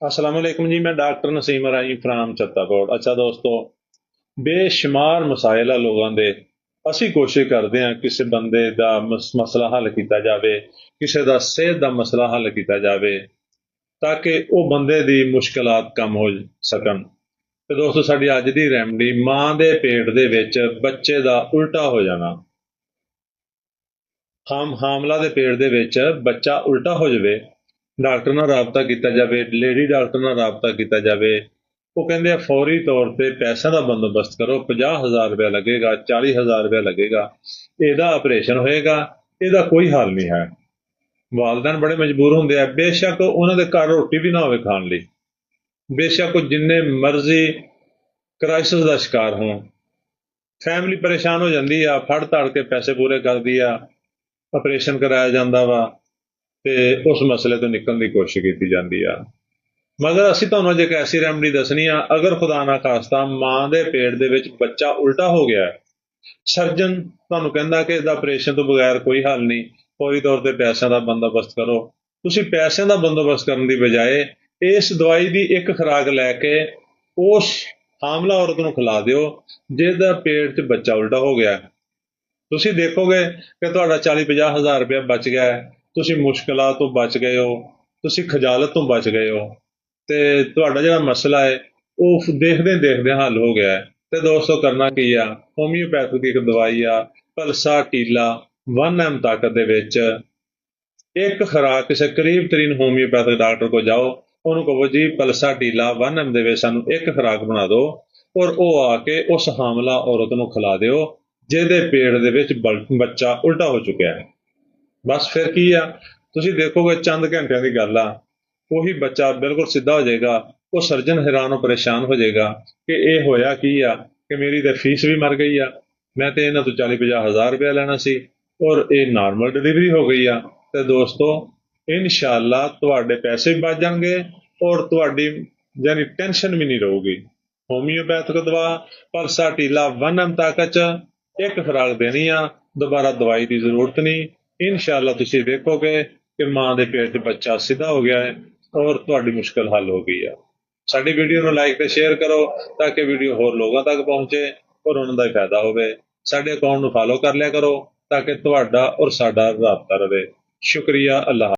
अस्सलाम वालेकुम जी। मैं डॉक्टर नसीम राई फ्राम चत्ताकोट। अच्छा दोस्तों, बेशुमार मसाइल आ लोगों ਦੇ। ਅਸੀਂ ਕੋਸ਼ਿਸ਼ ਕਰਦੇ ਹਾਂ ਕਿਸੇ ਬੰਦੇ ਦਾ ਮਸਲਾ ਹੱਲ ਕੀਤਾ ਜਾਵੇ, ਕਿਸੇ ਦਾ ਸਿਹਤ ਦਾ ਮਸਲਾ ਹੱਲ ਕੀਤਾ ਜਾਵੇ ਤਾਂ ਕਿ ਉਹ ਬੰਦੇ ਦੀ ਮੁਸ਼ਕਲਾਤ ਕਮ ਹੋ ਸਕਣ। ਤੇ ਦੋਸਤੋ, ਸਾਡੀ ਅੱਜ ਦੀ ਰੈਮਡੀ ਮਾਂ ਦੇ ਪੇਟ ਦੇ ਵਿੱਚ ਬੱਚੇ ਦਾ ਉਲਟਾ ਹੋ ਜਾਣਾ। ਹਾਮਲਾ ਦੇ ਪੇਟ ਦੇ ਵਿੱਚ ਬੱਚਾ ਉਲਟਾ ਹੋ ਜਾਵੇ, ਡਾਕਟਰ ਨਾਲ ਰਾਬਤਾ ਕੀਤਾ ਜਾਵੇ, ਲੇਡੀ ਡਾਕਟਰ ਨਾਲ ਰਾਬਤਾ ਕੀਤਾ ਜਾਵੇ। ਉਹ ਕਹਿੰਦੇ ਆ ਫੌਰੀ ਤੌਰ ਤੇ ਪੈਸਿਆਂ ਦਾ ਬੰਦੋਬਸਤ ਕਰੋ, 50,000 ਰੁਪਇਆ ਲੱਗੇਗਾ, 40,000 ਰੁਪਇਆ ਲੱਗੇਗਾ, ਇਹਦਾ ਆਪਰੇਸ਼ਨ ਹੋਏਗਾ, ਇਹਦਾ ਕੋਈ ਹੱਲ ਨਹੀਂ ਹੈ। ਵਾਲਦੈਨ ਬੜੇ ਮਜਬੂਰ ਹੁੰਦੇ ਆ, ਬੇਸ਼ੱਕ ਉਹਨਾਂ ਦੇ ਘਰ ਰੋਟੀ ਵੀ ਨਾ ਹੋਵੇ ਖਾਣ ਲਈ, ਬੇਸ਼ੱਕ ਉਹ ਜਿੰਨੇ ਮਰਜ਼ੀ ਕ੍ਰਾਈਸਿਸ ਦਾ ਸ਼ਿਕਾਰ ਹੋਣ, ਫੈਮਿਲੀ ਪਰੇਸ਼ਾਨ ਹੋ ਜਾਂਦੀ ਆ, ਫੜ ਧੜ ਕੇ ਪੈਸੇ ਪੂਰੇ ਕਰਦੀ ਆ, ਆਪਰੇਸ਼ਨ ਕਰਾਇਆ ਜਾਂਦਾ ਵਾ ਤੇ ਉਸ ਮਸਲੇ ਤੋਂ ਨਿਕਲਣ ਦੀ ਕੋਸ਼ਿਸ਼ ਕੀਤੀ ਜਾਂਦੀ ਆ। ਮਗਰ ਅਸੀਂ ਤੁਹਾਨੂੰ ਅੱਜ ਇੱਕ ਐਸੀ ਰੈਮਡੀ ਦੱਸਣੀ ਆ, ਅਗਰ ਖੁਦਾ ਨਾ ਖਾਸਤਾ ਮਾਂ ਦੇ ਪੇਟ ਦੇ ਵਿੱਚ ਬੱਚਾ ਉਲਟਾ ਹੋ ਗਿਆ, ਸਰਜਨ ਤੁਹਾਨੂੰ ਕਹਿੰਦਾ ਕਿ ਇਹਦਾ ਆਪਰੇਸ਼ਨ ਤੋਂ ਬਗੈਰ ਕੋਈ ਹੱਲ ਨਹੀਂ, ਫੌਰੀ ਤੌਰ ਤੇ ਪੈਸਿਆਂ ਦਾ ਬੰਦੋਬਸਤ ਕਰੋ। ਤੁਸੀਂ ਪੈਸਿਆਂ ਦਾ ਬੰਦੋਬਸਤ ਕਰਨ ਦੀ ਬਜਾਏ ਇਸ ਦਵਾਈ ਦੀ ਇੱਕ ਖੁਰਾਕ ਲੈ ਕੇ ਉਸ ਹਾਮਲਾ ਔਰਤ ਨੂੰ ਖਿਲਾ ਦਿਓ ਜਿਹਦਾ ਪੇਟ 'ਚ ਬੱਚਾ ਉਲਟਾ ਹੋ ਗਿਆ। ਤੁਸੀਂ ਦੇਖੋਗੇ ਕਿ ਤੁਹਾਡਾ 40-50,000 ਰੁਪਇਆ ਬਚ ਗਿਆ ਹੈ, ਤੁਸੀਂ ਮੁਸ਼ਕਲਾਂ ਤੋਂ ਬਚ ਗਏ ਹੋ, ਤੁਸੀਂ ਖਜਾਲਤ ਤੋਂ ਬਚ ਗਏ ਹੋ ਤੇ ਤੁਹਾਡਾ ਜਿਹੜਾ ਮਸਲਾ ਹੈ ਉਹ ਦੇਖਦੇ ਦੇਖਦੇ ਹੱਲ ਹੋ ਗਿਆ ਹੈ। ਤੇ ਦੋਸਤੋ, ਕਰਨਾ ਕੀ ਆ, ਹੋਮਿਓਪੈਥਿਕ ਦੀ ਇੱਕ ਦਵਾਈ ਆ ਪਲਸਾ ਟੀਲਾ 1 ml ਤਾਕਤ ਦੇ ਵਿੱਚ ਇੱਕ ਖੁਰਾਕ। ਕਿਸੇ ਕਰੀਬ ਤਰੀਨ ਹੋਮਿਓਪੈਥਿਕ ਡਾਕਟਰ ਕੋਲ ਜਾਓ, ਉਹਨੂੰ ਕਹੋ ਜੀ ਪਲਸਾ ਟੀਲਾ 1 ml ਦੇ ਵਿੱਚ ਸਾਨੂੰ ਇੱਕ ਖੁਰਾਕ ਬਣਾ ਦਿਓ ਔਰ ਉਹ ਆ ਕੇ ਉਸ ਹਾਮਲਾ ਔਰਤ ਨੂੰ ਖਿਲਾ ਦਿਓ ਜਿਹਦੇ ਪੇਟ ਦੇ ਵਿੱਚ ਬੱਚਾ ਉਲਟਾ ਹੋ ਚੁੱਕਿਆ ਹੈ। ਬਸ ਫਿਰ ਕੀ ਆ, ਤੁਸੀਂ ਦੇਖੋਗੇ ਚੰਦ ਘੰਟਿਆਂ ਦੀ ਗੱਲ ਆ, ਉਹੀ ਬੱਚਾ ਬਿਲਕੁਲ ਸਿੱਧਾ ਹੋ ਜਾਏਗਾ। ਉਹ ਸਰਜਨ ਹੈਰਾਨ ਪਰੇਸ਼ਾਨ ਹੋ ਜਾਏਗਾ ਕਿ ਇਹ ਹੋਇਆ ਕੀ ਆ, ਕਿ ਮੇਰੀ ਤਾਂ ਫੀਸ ਵੀ ਮਰ ਗਈ ਆ, ਮੈਂ ਤੇ ਇਹਨਾਂ ਤੋਂ 40-50,000 ਰੁਪਇਆ ਲੈਣਾ ਸੀ ਔਰ ਇਹ ਨਾਰਮਲ ਡਿਲੀਵਰੀ ਹੋ ਗਈ ਆ। ਤੇ ਦੋਸਤੋ, ਇਨਸ਼ਾਅੱਲਾ ਤੁਹਾਡੇ ਪੈਸੇ ਵੀ ਬਚ ਜਾਣਗੇ ਔਰ ਤੁਹਾਡੀ ਯਾਨੀ ਟੈਨਸ਼ਨ ਵੀ ਨਹੀਂ ਰਹੂਗੀ। ਹੋਮਿਓਪੈਥਿਕ ਦਵਾ ਪਲਸਾ ਟੀਲਾ 1 ml ਤਾਕਤ 'ਚ ਇੱਕ ਖੁਰਾਕ ਦੇਣੀ ਆ, ਦੁਬਾਰਾ ਦਵਾਈ ਦੀ ਜ਼ਰੂਰਤ ਨਹੀਂ। ਇਨਸ਼ਾਅੱਲਾ ਤੁਸੀਂ ਦੇਖੋਗੇ ਕਿ ਮਾਂ ਦੇ ਪੇਟ 'ਚ ਬੱਚਾ ਸਿੱਧਾ ਹੋ ਗਿਆ ਹੈ ਔਰ ਤੁਹਾਡੀ ਮੁਸ਼ਕਲ ਹੱਲ ਹੋ ਗਈ ਆ। ਸਾਡੀ ਵੀਡੀਓ ਨੂੰ ਲਾਈਕ ਤੇ ਸ਼ੇਅਰ ਕਰੋ ਤਾਂ ਕਿ ਵੀਡੀਓ ਹੋਰ ਲੋਕਾਂ ਤੱਕ ਪਹੁੰਚੇ ਔਰ ਉਹਨਾਂ ਦਾ ਫਾਇਦਾ ਹੋਵੇ। ਸਾਡੇ ਅਕਾਊਂਟ ਨੂੰ ਫਾਲੋ ਕਰ ਲਿਆ ਕਰੋ ਤਾਂ ਕਿ ਤੁਹਾਡਾ ਔਰ ਸਾਡਾ ਰਾਬਤਾ ਰਹੇ। ਸ਼ੁਕਰੀਆ। ਅੱਲਾਹ।